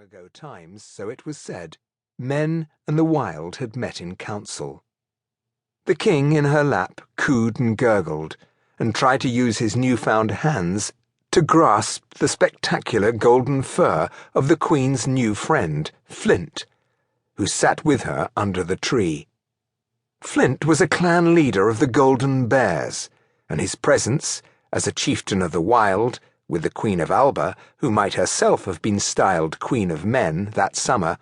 ago times, so it was said, men and the wild had met in council. The king in her lap cooed and gurgled, and tried to use his newfound hands to grasp the spectacular golden fur of the queen's new friend, Flint, who sat with her under the tree. Flint was a clan leader of the Golden Bears, and his presence, as a chieftain of the wild, with the Queen of Alba, who might herself have been styled Queen of Men that summer,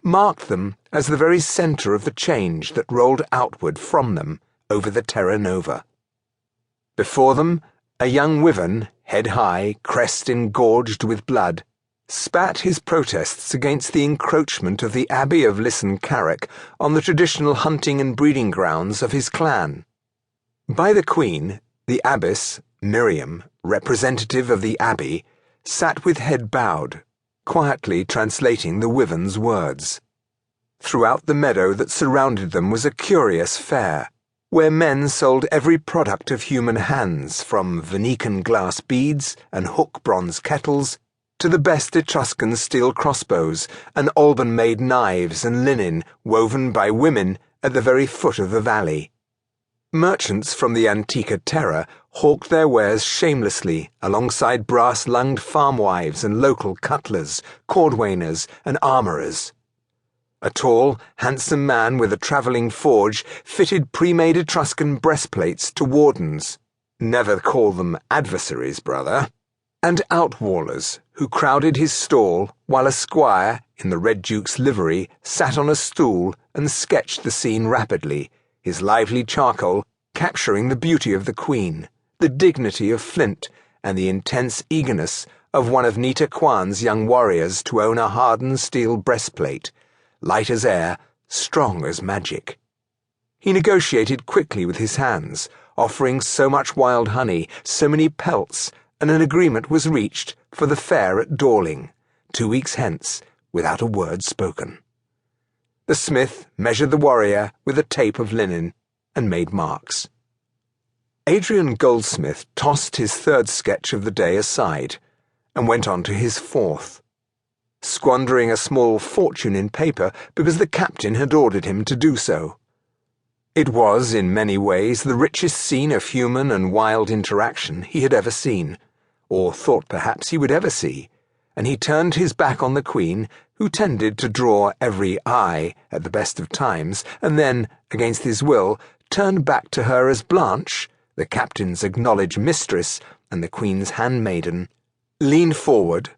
marked them as the very centre of the change that rolled outward from them over the Terra Nova. Before them, a young wyvern, head high, crest engorged with blood, spat his protests against the encroachment of the Abbey of Lisson Carrick on the traditional hunting and breeding grounds of his clan. By the Queen, the abbess, Miriam, representative of the Abbey, sat with head bowed, quietly translating the wyvern's words. Throughout the meadow that surrounded them was a curious fair, where men sold every product of human hands, from Venetian glass beads and hook bronze kettles to the best Etruscan steel crossbows and Alban-made knives and linen woven by women at the very foot of the valley. Merchants from the Antica Terra hawked their wares shamelessly alongside brass-lunged farmwives and local cutlers, cordwainers, and armourers. A tall, handsome man with a travelling forge fitted pre-made Etruscan breastplates to wardens, never call them adversaries, brother, and outwallers who crowded his stall while a squire, in the Red Duke's livery, sat on a stool and sketched the scene rapidly, his lively charcoal capturing the beauty of the Queen, the dignity of Flint, and the intense eagerness of one of Nita Kwan's young warriors to own a hardened steel breastplate, light as air, strong as magic. He negotiated quickly with his hands, offering so much wild honey, so many pelts, and an agreement was reached for the fair at Dorling, 2 weeks hence, without a word spoken. The smith measured the warrior with a tape of linen and made marks. Adrian Goldsmith tossed his third sketch of the day aside and went on to his fourth, squandering a small fortune in paper because the captain had ordered him to do so. It was, in many ways, the richest scene of human and wild interaction he had ever seen, or thought perhaps he would ever see, and he turned his back on the Queen, who tended to draw every eye at the best of times, and then, against his will, turned back to her as Blanche, the captain's acknowledged mistress and the Queen's handmaiden, leaned forward,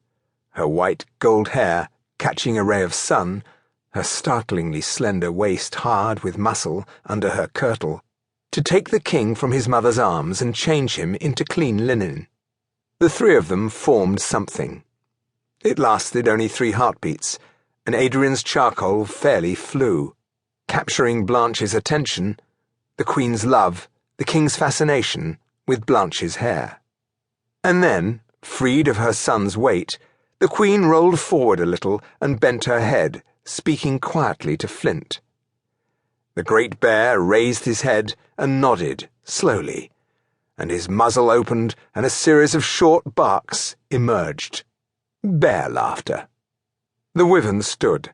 her white gold hair catching a ray of sun, her startlingly slender waist hard with muscle under her kirtle, to take the king from his mother's arms and change him into clean linen. The three of them formed something. It lasted only 3 heartbeats, and Adrian's charcoal fairly flew, capturing Blanche's attention, the Queen's love, the king's fascination with Blanche's hair. And then, freed of her son's weight, the Queen rolled forward a little and bent her head, speaking quietly to Flint. The great bear raised his head and nodded, slowly, and his muzzle opened and a series of short barks emerged. Bear laughter. The wyvern stood,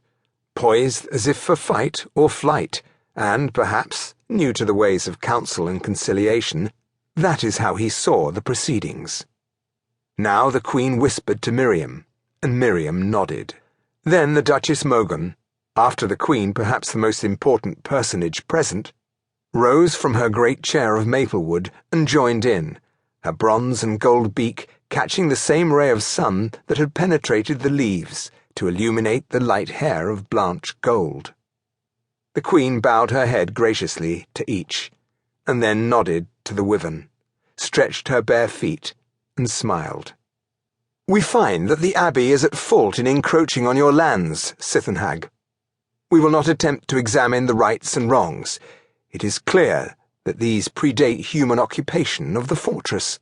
poised as if for fight or flight, and, perhaps, new to the ways of counsel and conciliation, that is how he saw the proceedings. Now the Queen whispered to Miriam, and Miriam nodded. Then the Duchess Mogan, after the Queen perhaps the most important personage present, rose from her great chair of maplewood and joined in, her bronze and gold beak catching the same ray of sun that had penetrated the leaves to illuminate the light hair of Blanche Gold. The Queen bowed her head graciously to each, and then nodded to the wyvern, stretched her bare feet, and smiled. "We find that the Abbey is at fault in encroaching on your lands, Sithenhag. We will not attempt to examine the rights and wrongs. It is clear that these predate human occupation of the fortress.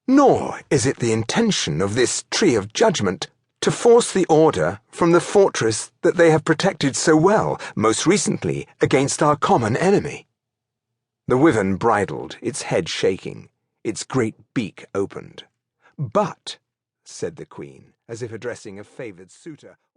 Nor is it the intention of this Tree of Judgment to force the order from the fortress that they have protected so well, most recently against our common enemy." The wyvern bridled, its head shaking, its great beak opened. "But," said the Queen, as if addressing a favoured suitor,